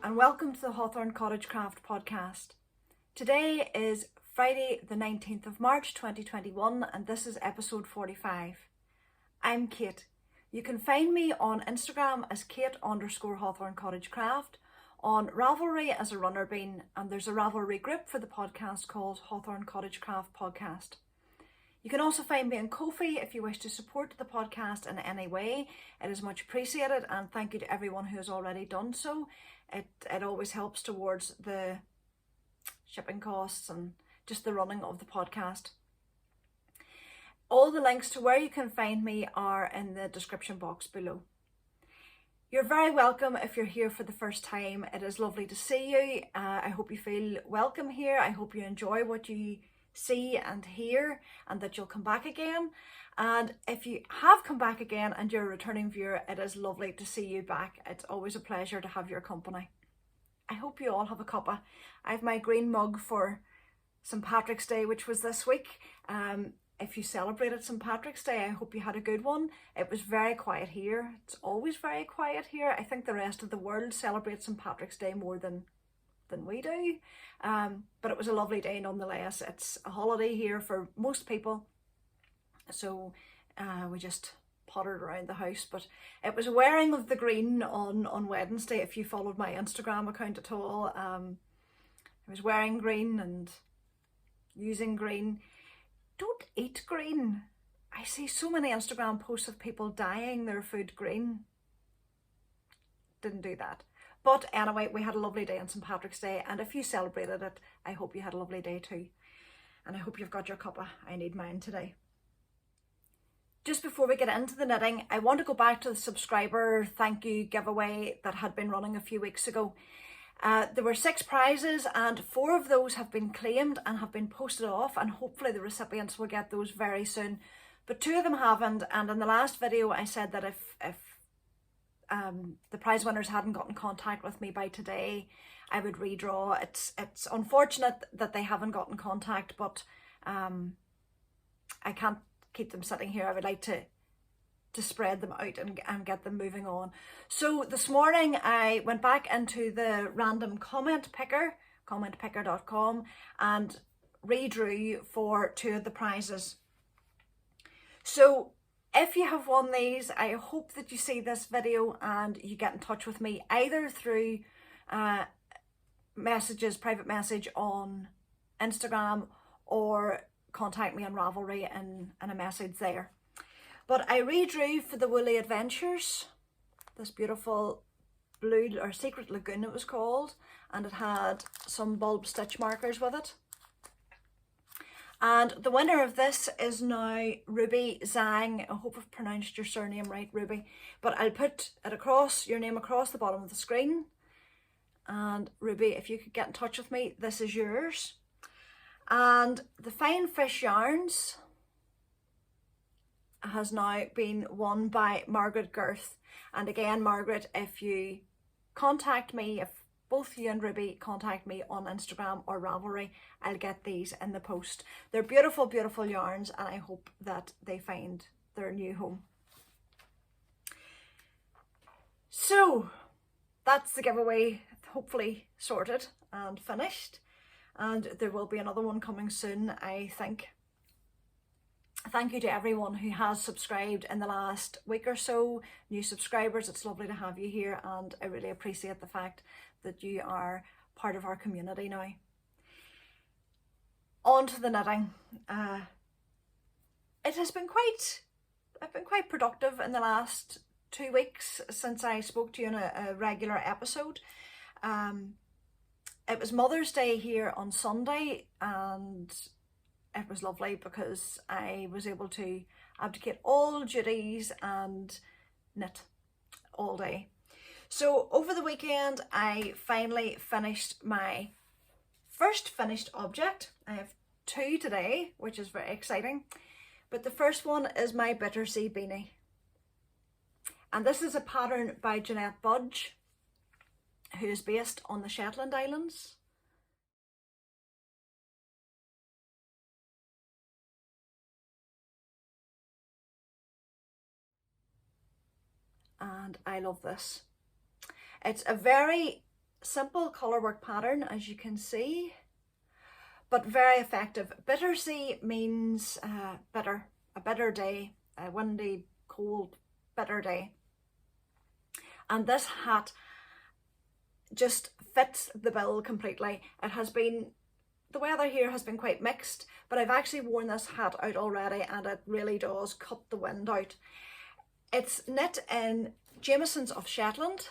and welcome to the Hawthorn Cottage Craft podcast. Today is Friday the 19th of March 2021 and this is episode 45. I'm Kate. You can find me on Instagram as Kate_Hawthorn Cottage Craft, on Ravelry as a runner bean, and there's a Ravelry group for the podcast called Hawthorn Cottage Craft Podcast. You can also find me on Ko-fi if you wish to support the podcast in any way. It is much appreciated, and thank you to everyone who has already done so. It always helps towards the shipping costs and just the running of the podcast. All the links to where you can find me are in the description box below. You're very welcome if you're here for the first time. It is lovely to see you. I hope you feel welcome here. I hope you enjoy what you see and hear and that you'll come back again. And if you have come back again and you're a returning viewer, it is lovely to see you back. It's always a pleasure to have your company. I hope you all have a cuppa. I have my green mug for St. Patrick's Day, which was this week. If you celebrated St. Patrick's Day, I hope you had a good one. It was very quiet here. It's always very quiet here. I think the rest of the world celebrates St. Patrick's Day more than we do. But it was a lovely day nonetheless. It's a holiday here for most people. So we just pottered around the house, but it was wearing of the green on Wednesday. If you followed my Instagram account at all, I was wearing green and using green. Don't eat green. I see so many Instagram posts of people dyeing their food green. Didn't do that. But anyway, we had a lovely day on St. Patrick's Day, and if you celebrated it, I hope you had a lovely day too. And I hope you've got your cuppa. I need mine today. Just before we get into the knitting, I want to go back to the subscriber thank you giveaway that had been running a few weeks ago. There were 6 prizes and 4 of those have been claimed and have been posted off, and hopefully the recipients will get those very soon. But 2 of them haven't, and in the last video I said that if the prize winners hadn't got in contact with me by today, I would redraw. It's unfortunate that they haven't got in contact, but I can't keep them sitting here. I would like to spread them out and get them moving on. So this morning I went back into the random comment picker, commentpicker.com, and redrew for 2 of the prizes. So if you have won these, I hope that you see this video and you get in touch with me either through private message on Instagram, or contact me on Ravelry in a message there. But I redrew for the Woolly Adventures, this beautiful blue, or Secret Lagoon it was called, and it had some bulb stitch markers with it. And the winner of this is now Ruby Zhang. I hope I've pronounced your surname right, Ruby. But I'll put it across, your name across the bottom of the screen. And Ruby, if you could get in touch with me, this is yours. And the Fine Fish Yarns has now been won by Margaret Girth. And again, Margaret, if you contact me, if both you and Ruby contact me on Instagram or Ravelry, I'll get these in the post. They're beautiful, beautiful yarns, and I hope that they find their new home. So that's the giveaway, hopefully sorted and finished. And there will be another one coming soon, I think. Thank you to everyone who has subscribed in the last week or so. New subscribers, it's lovely to have you here, and I really appreciate the fact that you are part of our community now. On to the knitting. I've been quite productive in the last 2 weeks since I spoke to you in a regular episode. It was Mother's Day here on Sunday, and it was lovely because I was able to abdicate all duties and knit all day. So over the weekend, I finally finished my first finished object. I have 2 today, which is very exciting. But the first one is my Bittersea beanie. And this is a pattern by Jeanette Budge, who is based on the Shetland Islands. And I love this. It's a very simple colourwork pattern, as you can see, but very effective. Bittersea means bitter, a bitter day, a windy, cold, bitter day. And this hat just fits the bill completely. It has been, the weather here has been quite mixed, but I've actually worn this hat out already and it really does cut the wind out. It's knit in Jamieson's of Shetland.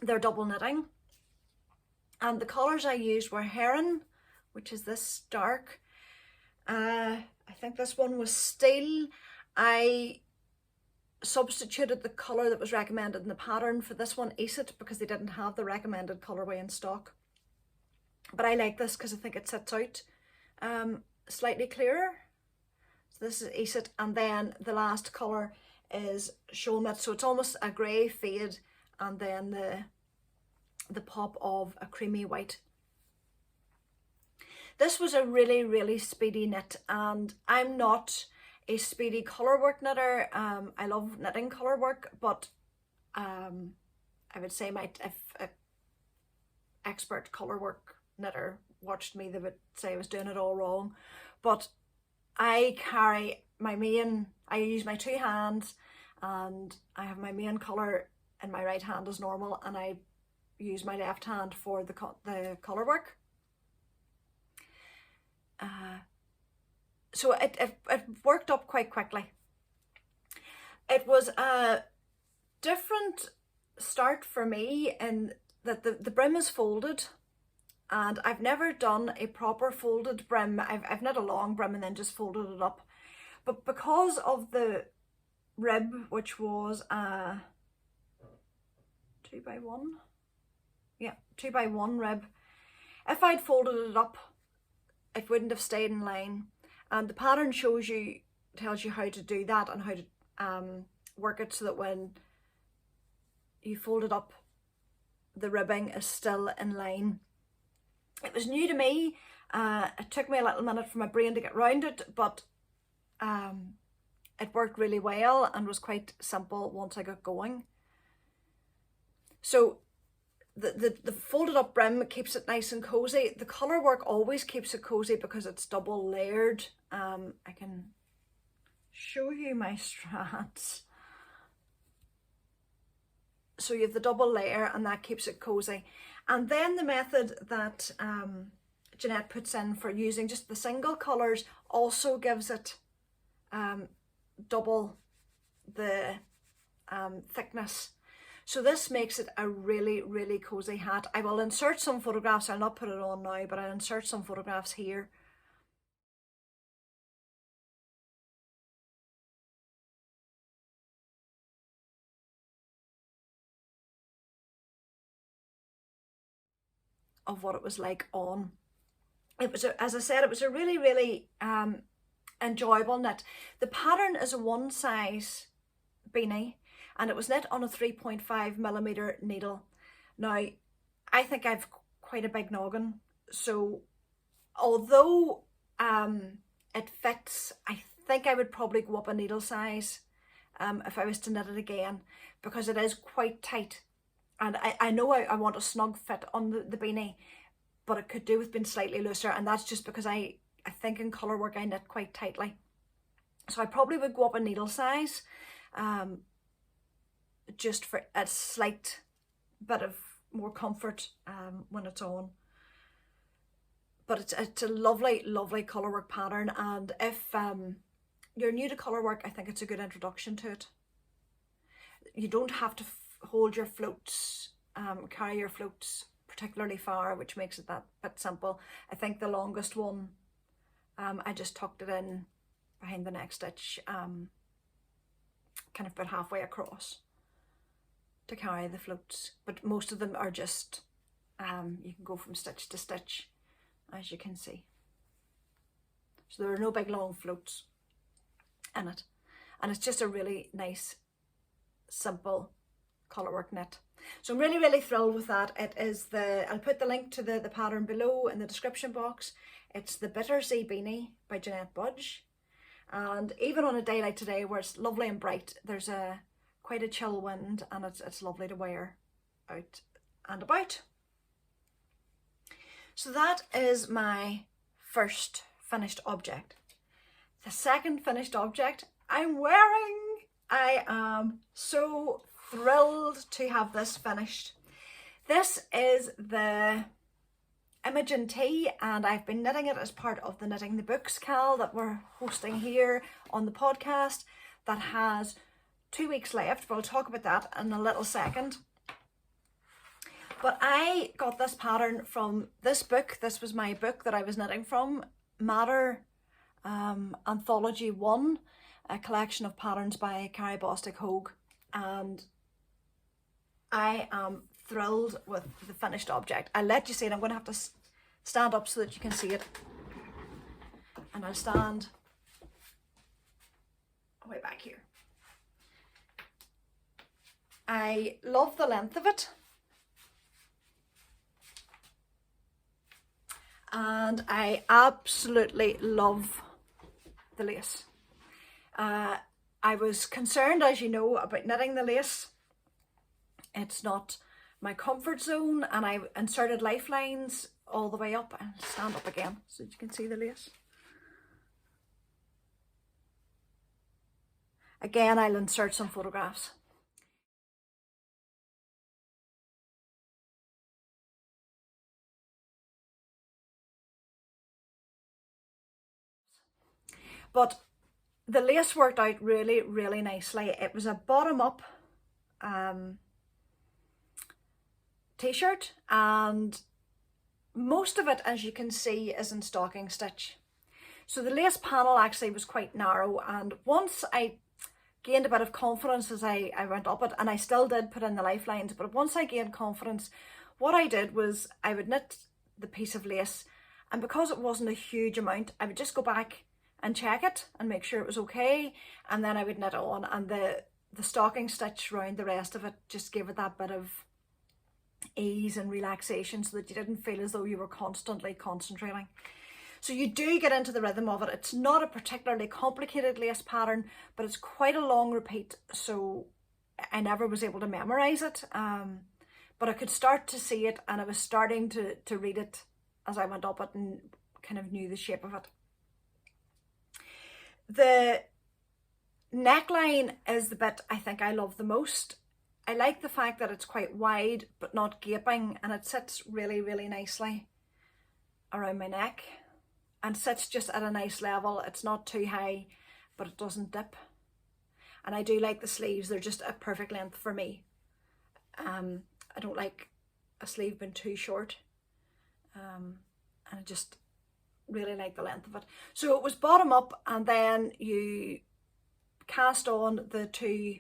They're double knitting. And the colours I used were Heron, which is this dark. I think this one was Steel. I substituted the colour that was recommended in the pattern for this one, Eesit, because they didn't have the recommended colourway in stock. But I like this because I think it sits out slightly clearer. So this is Eesit, and then the last colour is Sholmit. So it's almost a grey fade, and then the pop of a creamy white. This was a really, really speedy knit, and I'm not a speedy colourwork knitter. I love knitting colourwork, but I would say if an expert colourwork knitter watched me, they would say I was doing it all wrong. But I use my two hands, and I have my main colour in my right hand as normal, and I use my left hand for the colourwork. So it worked up quite quickly. It was a different start for me in that the brim is folded, and I've never done a proper folded brim. I've knit a long brim and then just folded it up. But because of the rib, which was a 2x1, yeah, 2x1 rib, if I'd folded it up, it wouldn't have stayed in line. And the pattern tells you how to do that and how to work it so that when you fold it up, the ribbing is still in line. It was new to me. It took me a little minute for my brain to get round it, but it worked really well and was quite simple once I got going. So the folded up brim keeps it nice and cozy. The colour work always keeps it cozy because it's double layered. I can show you my strands. So you have the double layer, and that keeps it cozy. And then the method that Jeanette puts in for using just the single colours also gives it double the thickness. So this makes it a really, really cozy hat. I will insert some photographs. I'll not put it on now, but I'll insert some photographs here. Of what it was like on. It was, as I said, it was a really, really enjoyable knit. The pattern is a one size beanie, and it was knit on a 3.5mm needle. Now, I think I've quite a big noggin, so although it fits, I think I would probably go up a needle size if I was to knit it again, because it is quite tight. And I know I want a snug fit on the beanie, but it could do with being slightly looser, and that's just because I think in colour work I knit quite tightly. So I probably would go up a needle size, just for a slight bit of more comfort when it's on. But it's a lovely, lovely colour work pattern, and if you're new to colour work, I think it's a good introduction to it. You don't have to hold your floats, carry your floats particularly far, which makes it that bit simple. I think the longest one, I just tucked it in behind the neck stitch, kind of about halfway across to carry the floats. But most of them are just, you can go from stitch to stitch, as you can see. So there are no big long floats in it. And it's just a really nice, simple colourwork knit. So I'm really, really thrilled with that. It is I'll put the link to the pattern below in the description box. It's the Bittersea Beanie by Jeanette Budge. And even on a day like today where it's lovely and bright, there's quite a chill wind, and it's lovely to wear. out and about. So that is my first finished object. The second finished object I'm wearing. I am so thrilled to have this finished. This is the Imogen tee, and I've been knitting it as part of the Knitting the Books KAL that we're hosting here on the podcast. That has 2 weeks left, but I'll talk about that in a little second. But I got this pattern from this book. This was my book that I was knitting from, Matter Anthology 1, a collection of patterns by Carrie Bostick Hogue. And I am thrilled with the finished object. I'll let you see it. I'm going to have to stand up so that you can see it. And I'll stand way back here. I love the length of it. And I absolutely love the lace. I was concerned, as you know, about knitting the lace. It's not my comfort zone, and I inserted lifelines all the way up. And stand up again so that you can see the lace. Again, I'll insert some photographs. But the lace worked out really, really nicely. It was a bottom-up t-shirt, and most of it, as you can see, is in stocking stitch. So the lace panel actually was quite narrow, and once I gained a bit of confidence as I went up it, and I still did put in the lifelines, but once I gained confidence, what I did was I would knit the piece of lace, and because it wasn't a huge amount, I would just go back and check it and make sure it was okay, and then I would knit on, and the stocking stitch around the rest of it just gave it that bit of ease and relaxation so that you didn't feel as though you were constantly concentrating. So you do get into the rhythm of it. It's not a particularly complicated lace pattern, but it's quite a long repeat, so I never was able to memorize it, but I could start to see it, and I was starting to read it as I went up it and kind of knew the shape of it. The neckline is the bit I think I love the most. I like the fact that it's quite wide but not gaping, and it sits really, really nicely around my neck and sits just at a nice level. It's not too high, but it doesn't dip. And I do like the sleeves. They're just a perfect length for me. I don't like a sleeve being too short, and I just really like the length of it. So it was bottom up, and then you cast on the two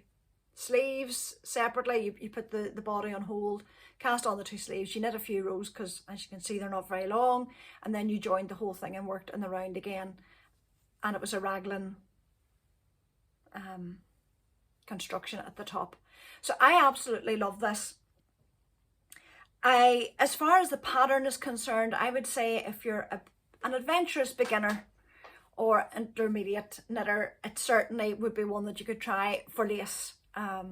sleeves separately. You put the body on hold, cast on the two sleeves, you knit a few rows because, as you can see, they're not very long, and then you joined the whole thing and worked in the round again, and it was a raglan construction at the top. So I absolutely love this. As far as the pattern is concerned, I would say if you're an adventurous beginner or intermediate knitter, it certainly would be one that you could try for lace. As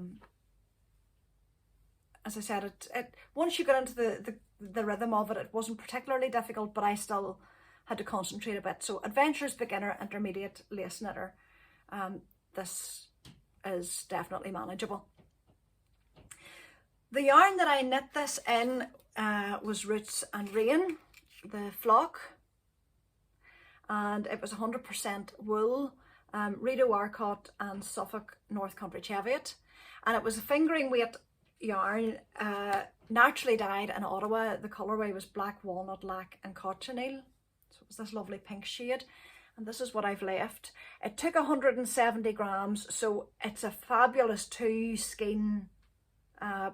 I said, it once you got into the rhythm of it, it wasn't particularly difficult, but I still had to concentrate a bit. So adventurous beginner, intermediate lace knitter, this is definitely manageable. The yarn that I knit this in was Roots and Rain, the flock, and it was 100% wool, Rideau Arcot and Suffolk North Country Cheviot, and it was a fingering weight yarn, naturally dyed in Ottawa. The colourway was black walnut, lac and cochineal, so it was this lovely pink shade, and this is what I've left. It took 170 grams, so it's a fabulous 2 skein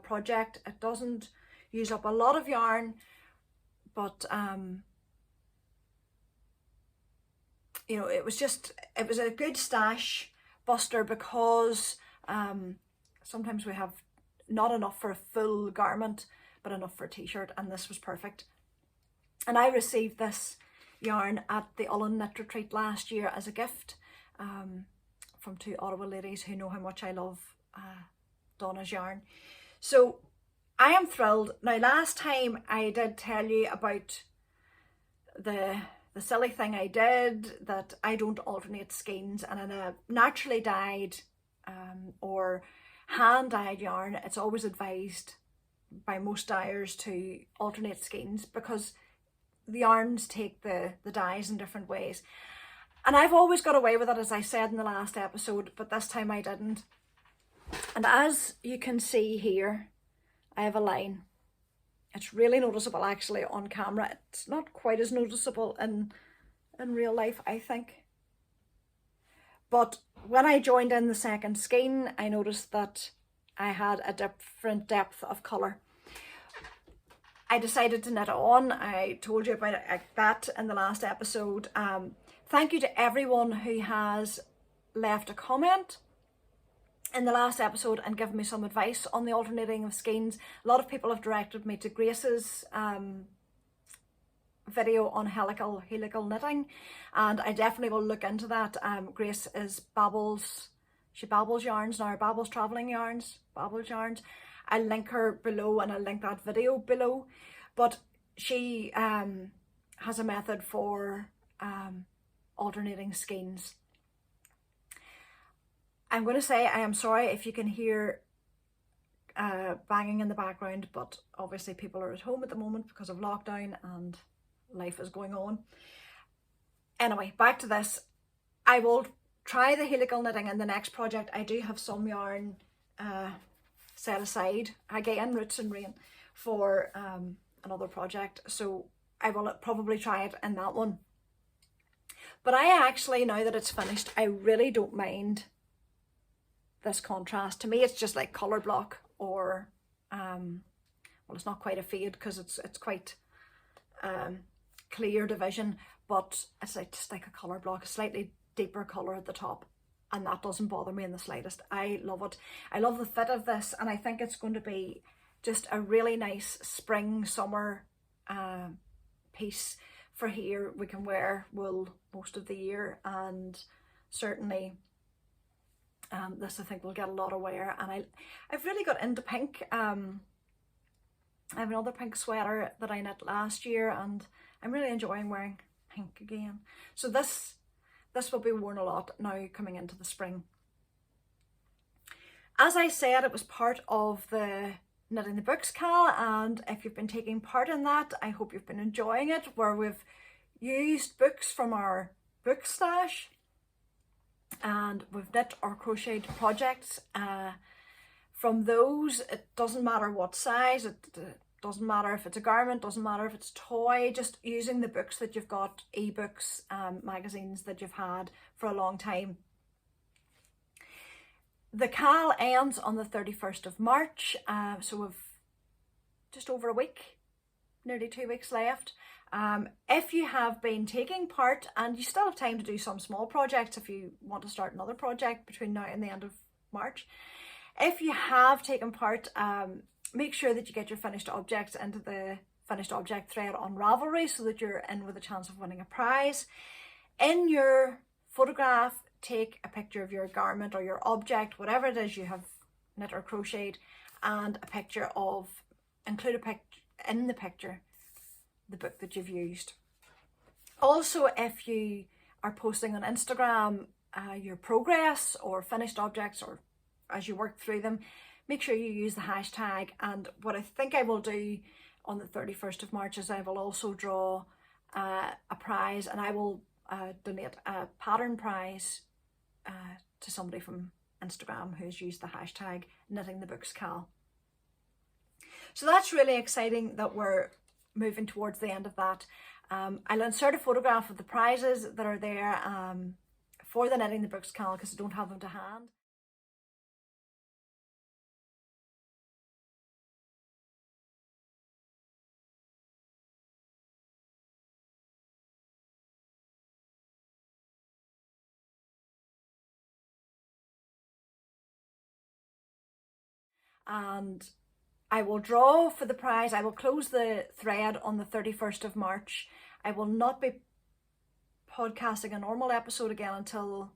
project. It doesn't use up a lot of yarn, but you know, it was a good stash buster, because sometimes we have not enough for a full garment but enough for a t-shirt, and this was perfect. And I received this yarn at the Ullen Knit Retreat last year as a gift from 2 Ottawa ladies who know how much I love Donna's yarn. So I am thrilled. Now, last time I did tell you about the silly thing I did, that I don't alternate skeins, and in a naturally dyed or hand dyed yarn, it's always advised by most dyers to alternate skeins because the yarns take the dyes in different ways. And I've always got away with it, as I said in the last episode, but this time I didn't. And as you can see here, I have a line. It's really noticeable actually on camera. It's not quite as noticeable in real life, I think. But when I joined in the second skein, I noticed that I had a different depth of colour. I decided to knit it on. I told you about that in the last episode. Thank you to everyone who has left a comment in the last episode and given me some advice on the alternating of skeins. A lot of people have directed me to Grace's video on helical knitting, and I definitely will look into that. Grace is she babbles yarns now, babbles travelling yarns, babbles yarns. I'll link her below, and I'll link that video below. But she has a method for alternating skeins. I'm going to say I am sorry if you can hear banging in the background, but obviously people are at home at the moment because of lockdown and life is going on. Anyway, back to this. I will try the helical knitting in the next project. I do have some yarn set aside, again, Roots and Rain, for another project, so I will probably try it in that one. But I actually, now that it's finished, I really don't mind this contrast. To me, it's just like colour block, or well, it's not quite a fade because it's quite clear division, but it's like just like a colour block, a slightly deeper colour at the top, and that doesn't bother me in the slightest. I love it. I love the fit of this, and I think it's going to be just a really nice spring summer piece for here. We can wear wool most of the year, and certainly this I think will get a lot of wear. And I've really got into pink. I have another pink sweater that I knit last year, and I'm really enjoying wearing pink again. So this will be worn a lot now coming into the spring. As I said, it was part of the Knitting the Books KAL, and if you've been taking part in that, I hope you've been enjoying it, where we've used books from our book stash and we've knit or crocheted projects from those. It doesn't matter what size, it doesn't matter if it's a garment, doesn't matter if it's a toy, just using the books that you've got, ebooks, magazines that you've had for a long time. The KAL ends on the 31st of March, so we've just over a week, nearly 2 weeks left. If you have been taking part, and you still have time to do some small projects if you want to start another project between now and the end of March. If you have taken part, make sure that you get your finished objects into the finished object thread on Ravelry so that you're in with a chance of winning a prize. In your photograph, take a picture of your garment or your object, whatever it is you have knit or crocheted, and a picture of, include a picture in the picture, the book that you've used. Also, if you are posting on Instagram your progress or finished objects, or as you work through them, make sure you use the hashtag. And what I think I will do on the 31st of March is I will also draw a prize, and I will donate a pattern prize to somebody from Instagram who's used the hashtag Knitting the Books KAL. So that's really exciting that we're moving towards the end of that. I'll insert a photograph of the prizes that are there for the Knitting the Books KAL because I don't have them to hand. And I will draw for the prize. I will close the thread on the 31st of March. I will not be podcasting a normal episode again until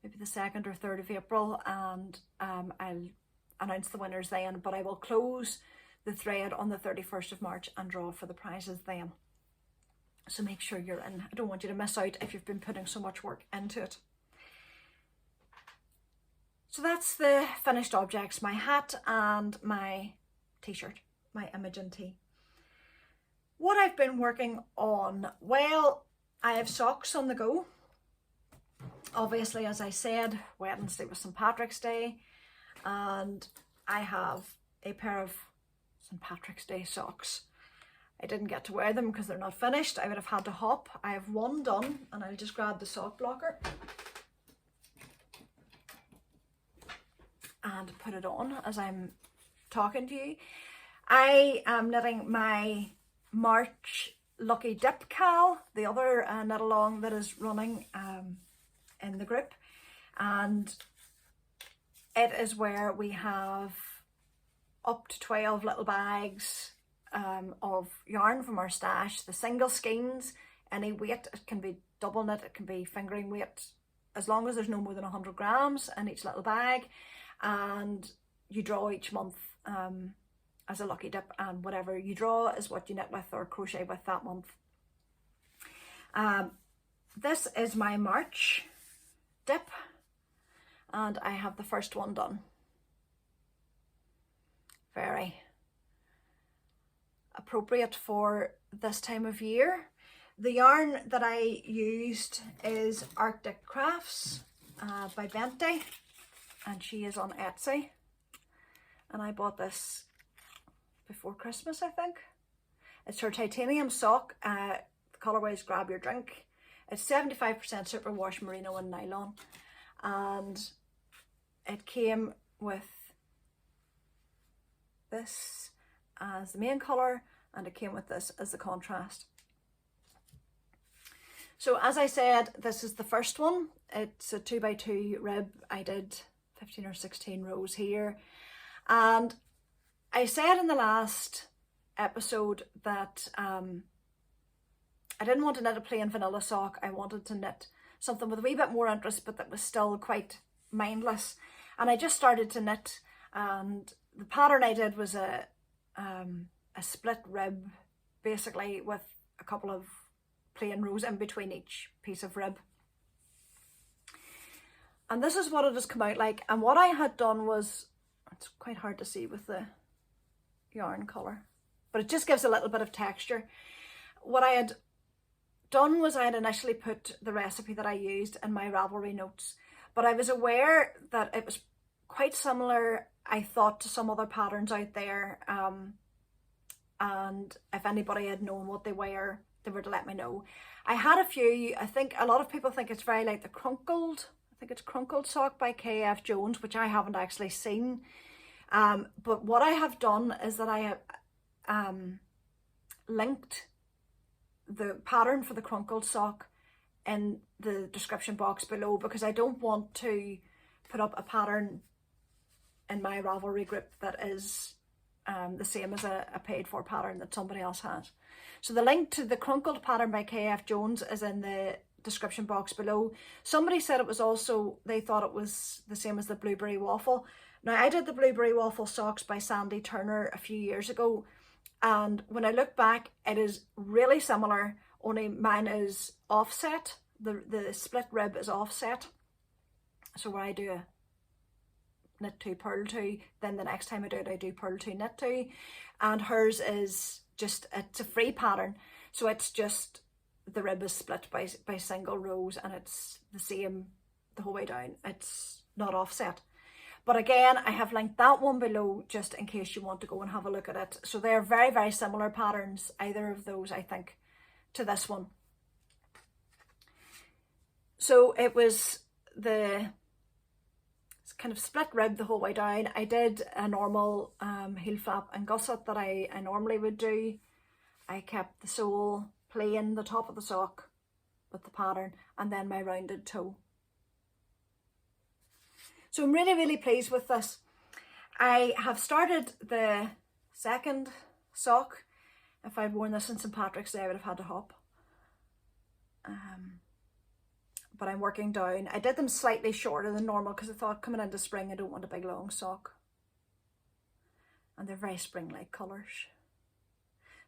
maybe the 2nd or 3rd of April, and I'll announce the winners then, but I will close the thread on the 31st of March and draw for the prizes then. So make sure you're in. I don't want you to miss out if you've been putting so much work into it. So that's the finished objects, my hat and my t-shirt, my Imogen tee. What I've been working on, well, I have socks on the go. Obviously, as I said, Wednesday was St. Patrick's Day, and I have a pair of St. Patrick's Day socks. I didn't get to wear them because they're not finished. I would have had to hop. I have one done, and I'll just grab the sock blocker and put it on as I'm talking to you. I am knitting my March Lucky Dip KAL, the other knit along that is running in the group, and it is where we have up to 12 little bags of yarn from our stash, the single skeins, any weight. It can be double knit, it can be fingering weight, as long as there's no more than 100 grams in each little bag, and you draw each month as a lucky dip, and whatever you draw is what you knit with or crochet with that month. This is my March dip, and I have the first one done. Very appropriate for this time of year. The yarn that I used is Arctic Crafts by Bente, and she is on Etsy, and I bought this before Christmas, I think. It's her titanium sock. The colourway is Grab Your Drink. It's 75% superwash merino and nylon, and it came with this as the main colour, and it came with this as the contrast. So as I said, this is the first one. It's a 2x2 rib. I did 15 or 16 rows here, and I said in the last episode that I didn't want to knit a plain vanilla sock. I wanted to knit something with a wee bit more interest, but that was still quite mindless. And I just started to knit, and the pattern I did was a split rib, basically, with a couple of plain rows in between each piece of rib. And this is what it has come out like. And what I had done was, it's quite hard to see with the yarn colour, but it just gives a little bit of texture. What I had done was I had initially put the recipe that I used in my Ravelry notes, but I was aware that it was quite similar, I thought, to some other patterns out there, and if anybody had known what they were to let me know. I had a few. I think a lot of people think it's very like the crunkled, I think it's crunkled sock by K.F. Jones, which I haven't actually seen. But what I have done is that I have linked the pattern for the crunkled sock in the description box below, because I don't want to put up a pattern in my Ravelry group that is the same as a paid for pattern that somebody else has. So the link to the crunkled pattern by K.F. Jones is in the description box below. Somebody said it was also, they thought it was the same as the blueberry waffle. Now, I did the blueberry waffle socks by Sandy Turner a few years ago, and when I look back, it is really similar, only mine is offset. The split rib is offset. So where I do a knit 2, purl 2, then the next time I do it, I do purl 2, knit 2, and hers is just, it's a free pattern, so it's just the rib is split by single rows, and it's the same the whole way down. It's not offset. But again, I have linked that one below just in case you want to go and have a look at it. So they're very, very similar patterns, either of those, I think, to this one. So it was the kind of split rib the whole way down. I did a normal heel flap and gusset that I normally would do. I kept the sole plain, the top of the sock with the pattern, and then my rounded toe. So I'm really, really pleased with this. I have started the second sock. If I'd worn this on St. Patrick's Day, I would have had to hop. But I'm working down. I did them slightly shorter than normal because I thought coming into spring I don't want a big long sock. and they're very spring-like colours.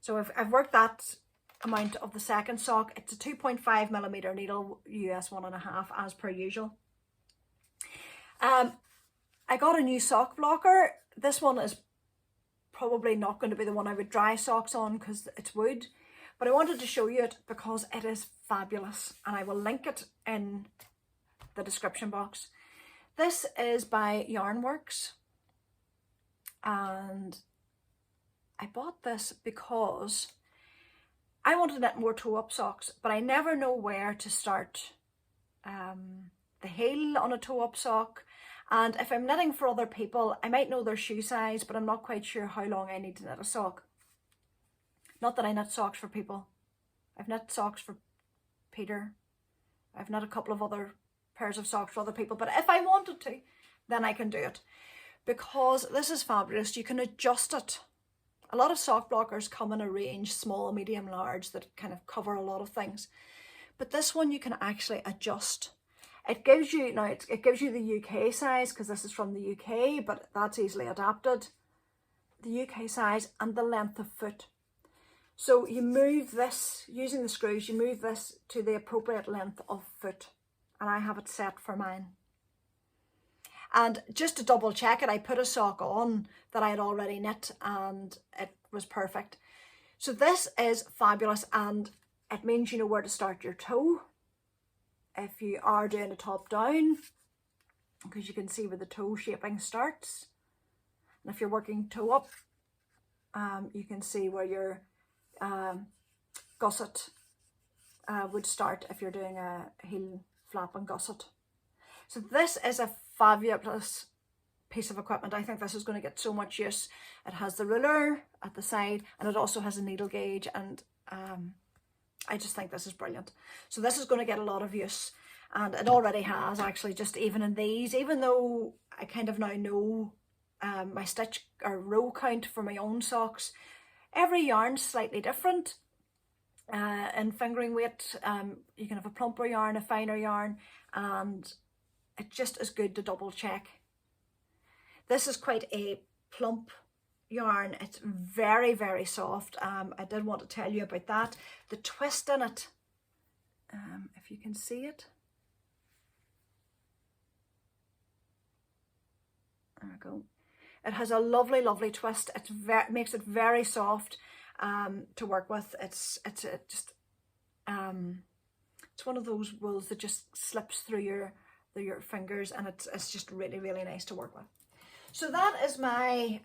So I've worked that amount of the second sock. It's a 2.5mm needle, US 1.5 as per usual. I got a new sock blocker. This one is probably not going to be the one I would dry socks on because it's wood, but I wanted to show you it because it is fabulous, and I will link it in the description box. This is by Yarnworks, and I bought this because I wanted to knit more toe-up socks, but I never know where to start the heel on a toe-up sock. And if I'm knitting for other people, I might know their shoe size, but I'm not quite sure how long I need to knit a sock. Not that I knit socks for people. I've knit socks for Peter. I've knit a couple of other pairs of socks for other people, but if I wanted to, then I can do it. Because this is fabulous, you can adjust it. A lot of sock blockers come in a range, small, medium, large, that kind of cover a lot of things. But this one you can actually adjust. It gives you, now it gives you the UK size because this is from the UK, but that's easily adapted. The UK size and the length of foot. So you move this, using the screws, you move this to the appropriate length of foot. And I have it set for mine. And just to double check it, I put a sock on that I had already knit and it was perfect. So this is fabulous, and it means you know where to start your toe. If you are doing a top down, because you can see where the toe shaping starts. And if you're working toe up, you can see where your gusset would start if you're doing a heel flap and gusset. So this is a fabulous piece of equipment. I think this is going to get so much use. It has the ruler at the side, and it also has a needle gauge, and I just think this is brilliant. So this is going to get a lot of use, and it already has actually, just even in these, even though I kind of now know my stitch or row count for my own socks. Every yarn's slightly different in fingering weight. You can have a plumper yarn, a finer yarn, and it just is good to double check. This is quite a plump yarn. It's very, very soft. I did want to tell you about that. The twist in it, if you can see it. There we go. It has a lovely, lovely twist. It makes it very soft to work with. It's one of those wools that just slips through your fingers, and it's just really, really nice to work with. So that is my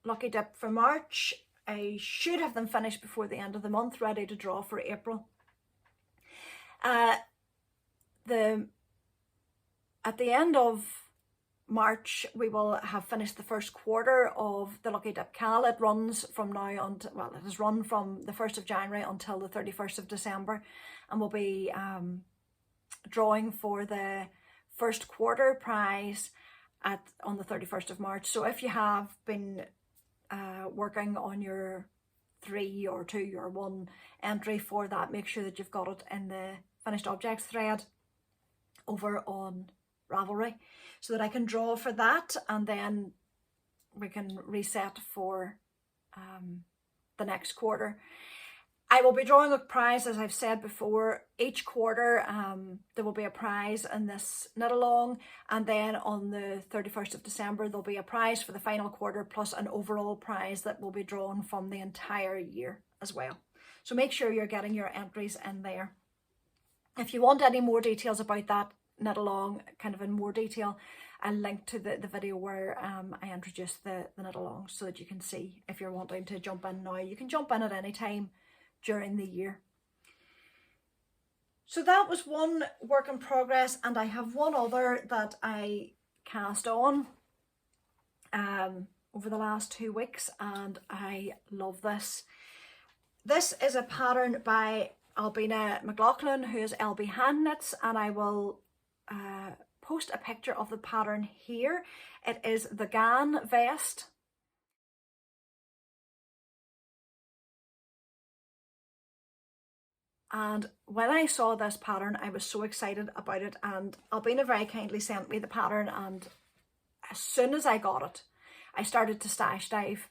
Lucky Dip for March. I should have them finished before the end of the month, ready to draw for April. At the end of March, we will have finished the first quarter of the Lucky Dip KAL. It runs from now on, well, it has run from the 1st of January until the 31st of December, and we'll be drawing for the first quarter prize on the 31st of March. So if you have been working on your 3 or 2 or 1 entry for that, make sure that you've got it in the finished objects thread over on Ravelry, so that I can draw for that, and then we can reset for the next quarter. I will be drawing a prize, as I've said before. Each quarter there will be a prize in this knit along, and then on the 31st of December there'll be a prize for the final quarter, plus an overall prize that will be drawn from the entire year as well. So make sure you're getting your entries in there. If you want any more details about that knit along, kind of in more detail, I'll link to the video where I introduced the knit along, so that you can see. If you're wanting to jump in now, you can jump in at any time during the year. So that was one work in progress, and I have one other that I cast on over the last 2 weeks, and I love this. This is a pattern by Albina McLaughlin, who is LBHandknits, and I will post a picture of the pattern here. It is the GAN Vest. And when I saw this pattern, I was so excited about it, and Albina very kindly sent me the pattern, and as soon as I got it, I started to stash dive.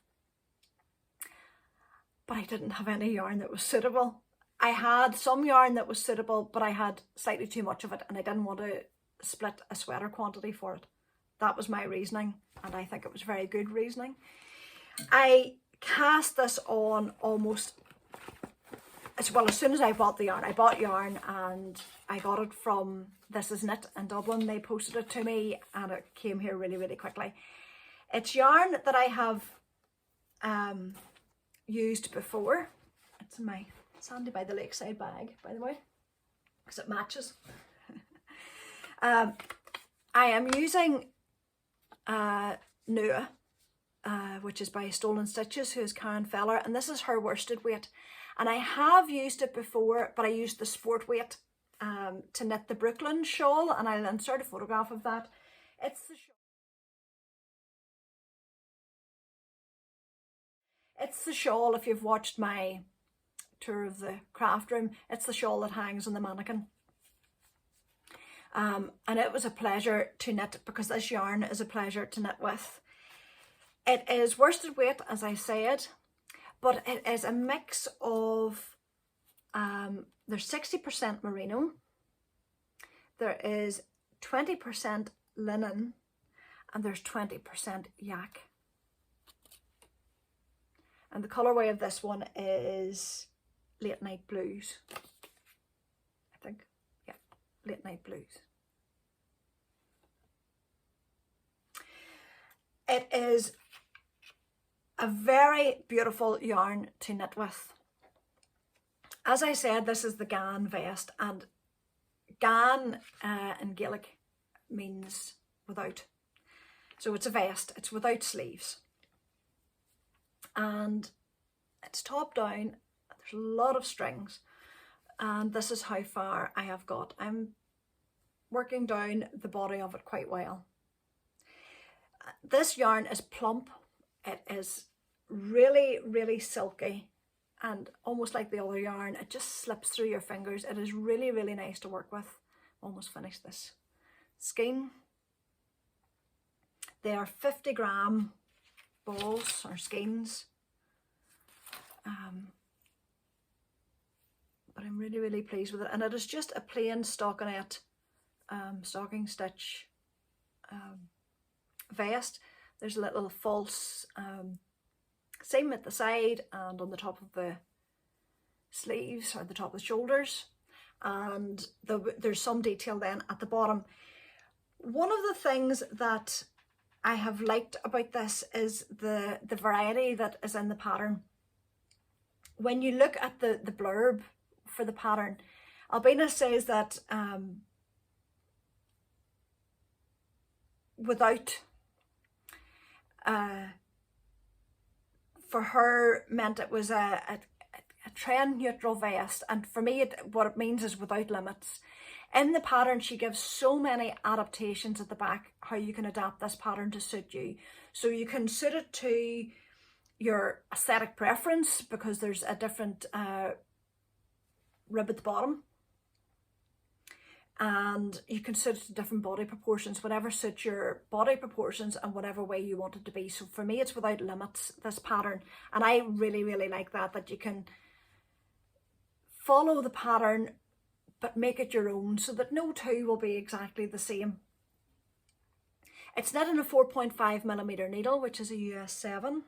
But I didn't have any yarn that was suitable. I had some yarn that was suitable, but I had slightly too much of it and I didn't want to split a sweater quantity for it. That was my reasoning, and I think it was very good reasoning. I cast this on almost, well, as soon as I bought the yarn. I bought yarn and I got it from This Is Knit in Dublin. They posted it to me and it came here really, really quickly. It's yarn that I have used before. It's in my Sandy by the Lakeside bag, by the way, because it matches. I am using Nua, which is by Stolen Stitches, who is Karen Feller, and this is her worsted weight. And I have used it before, but I used the sport weight to knit the Brooklyn shawl, and I'll insert a photograph of that. It's the shawl, if you've watched my tour of the craft room, it's the shawl that hangs on the mannequin. And it was a pleasure to knit because this yarn is a pleasure to knit with. It is worsted weight, as I said, but it is a mix of, there's 60% merino, there is 20% linen, and there's 20% yak. And the colourway of this one is Late Night Blues, I think. Yeah, Late Night Blues. It is a very beautiful yarn to knit with. As I said, this is the GAN Vest, and GAN in Gaelic means without. So it's a vest, it's without sleeves. And it's top down, there's a lot of strings, and this is how far I have got. I'm working down the body of it quite well. This yarn is plump, it is really, really silky, and almost like the other yarn, it just slips through your fingers. It is really, really nice to work with. Almost finished this skein. They are 50-gram balls or skeins, but I'm really, really pleased with it, and it is just a plain stockinette stocking stitch vest. There's a little false seam at the side and on the top of the sleeves or the top of the shoulders, and there's some detail then at the bottom. One of the things that I have liked about this is the variety that is in the pattern. When you look at the blurb for the pattern, Albina says that without, for her meant it was a trend neutral vest, and for me what it means is without limits. In the pattern, she gives so many adaptations at the back, how you can adapt this pattern to suit you. So you can suit it to your aesthetic preference, because there's a different rib at the bottom. And you can suit it to different body proportions, whatever suits your body proportions and whatever way you want it to be. So for me, it's without limits, this pattern. And I really, really like that you can follow the pattern but make it your own, so that no two will be exactly the same. It's knit in a 4.5mm needle, which is a US 7.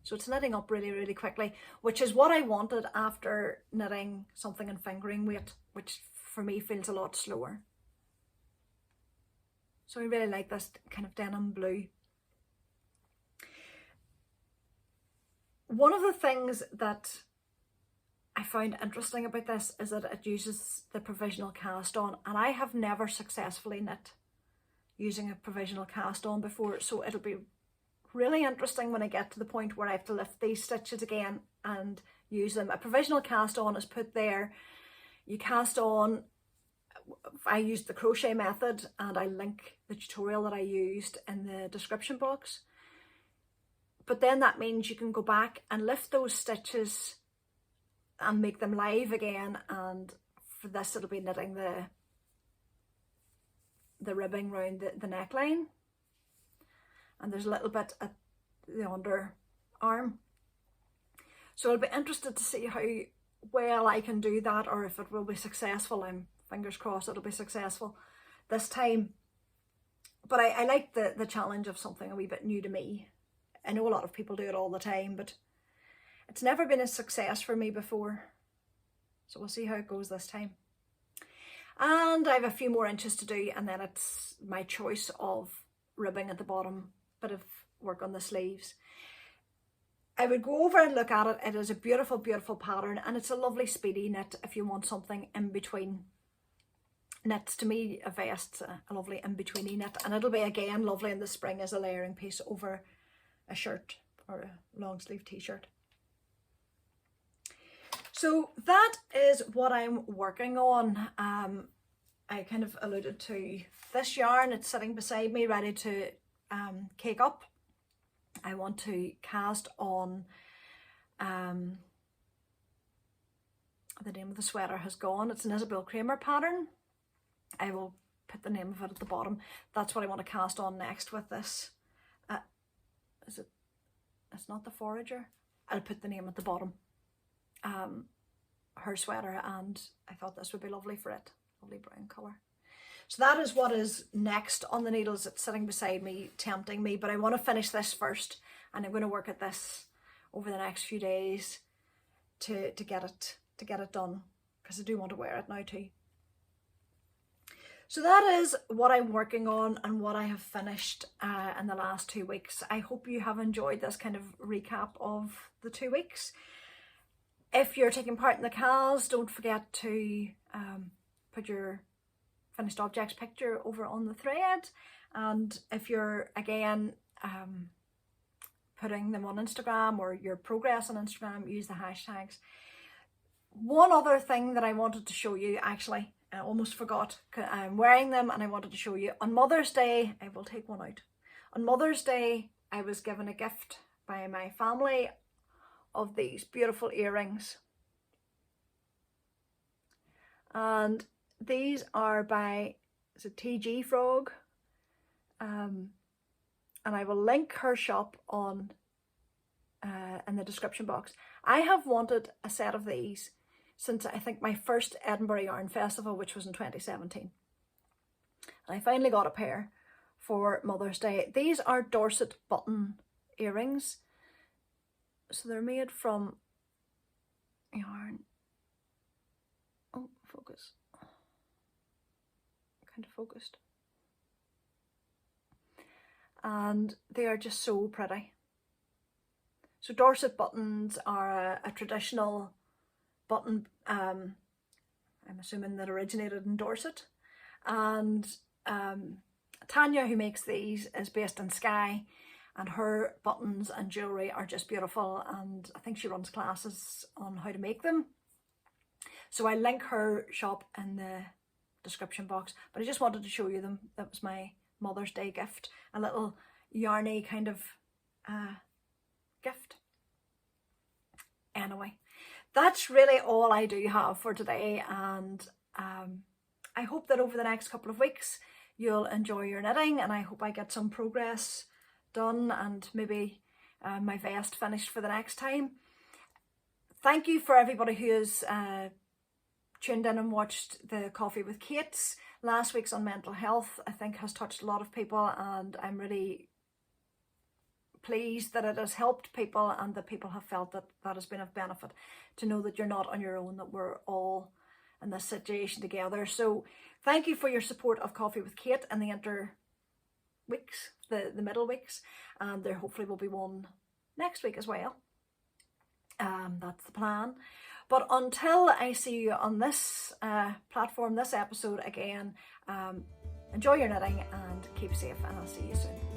So it's knitting up really, really quickly, which is what I wanted after knitting something in fingering weight, which for me feels a lot slower. So I really like this kind of denim blue. One of the things that I found interesting about this is that it uses the provisional cast on, and I have never successfully knit using a provisional cast on before, so it'll be really interesting when I get to the point where I have to lift these stitches again and use them. A provisional cast on is put there, you cast on. I used the crochet method, and I link the tutorial that I used in the description box. But then that means you can go back and lift those stitches and make them live again, and for this it'll be knitting the ribbing around the neckline. And there's a little bit at the underarm. So I'll be interested to see how well I can do that, or if it will be successful. I'm fingers crossed it'll be successful this time. But I like the challenge of something a wee bit new to me. I know a lot of people do it all the time, but it's never been a success for me before. So we'll see how it goes this time. And I have a few more inches to do, and then it's my choice of ribbing at the bottom, bit of work on the sleeves. I would go over and look at it. It is a beautiful, beautiful pattern, and it's a lovely speedy knit if you want something in between knits. To me, a vest's a lovely in-betweeny knit, and it'll be again lovely in the spring as a layering piece over a shirt or a long sleeve t-shirt. So that is what I'm working on. I kind of alluded to this yarn. It's sitting beside me ready to cake up. I want to cast on, the name of the sweater has gone. It's an Isabel Kramer pattern. I will put the name of it at the bottom. That's what I want to cast on next with this. It's not the Forager. I'll put the name at the bottom. Her sweater, and I thought this would be lovely for it. Lovely brown colour. So that is what is next on the needles. It's sitting beside me, tempting me, but I want to finish this first, and I'm going to work at this over the next few days to get it done, because I do want to wear it now too. So that is what I'm working on and what I have finished in the last 2 weeks. I hope you have enjoyed this kind of recap of the 2 weeks. If you're taking part in the KALS, don't forget to put your finished objects picture over on the thread. And if you're, again, putting them on Instagram or your progress on Instagram, use the hashtags. One other thing that I wanted to show you, actually, I almost forgot. I'm wearing them and I wanted to show you. On Mother's Day, I will take one out. On Mother's Day, I was given a gift by my family of these beautiful earrings. And these are by, it's a TG Frog. And I will link her shop on in the description box. I have wanted a set of these since I think my first Edinburgh Yarn Festival, which was in 2017. And I finally got a pair for Mother's Day. These are Dorset button earrings. So they're made from yarn. Oh, focus. Kind of focused. And they are just so pretty. So Dorset buttons are a traditional button, I'm assuming that originated in Dorset. And Tanya, who makes these, is based in Skye, and her buttons and jewellery are just beautiful, and I think she runs classes on how to make them. So I link her shop in the description box, but I just wanted to show you them. That was my Mother's Day gift, a little yarny kind of gift. Anyway, that's really all I do have for today, and I hope that over the next couple of weeks you'll enjoy your knitting, and I hope I get some progress done and maybe my vest finished for the next time. Thank you for everybody who has tuned in and watched the Coffee with Kate's. Last week's on mental health, I think, has touched a lot of people, and I'm really pleased that it has helped people and that people have felt that that has been of benefit, to know that you're not on your own, that we're all in this situation together. So thank you for your support of Coffee with Kate in the inter weeks, the middle weeks, and there hopefully will be one next week as well. That's the plan. But until I see you on this platform, this episode again, enjoy your knitting and keep safe, and I'll see you soon.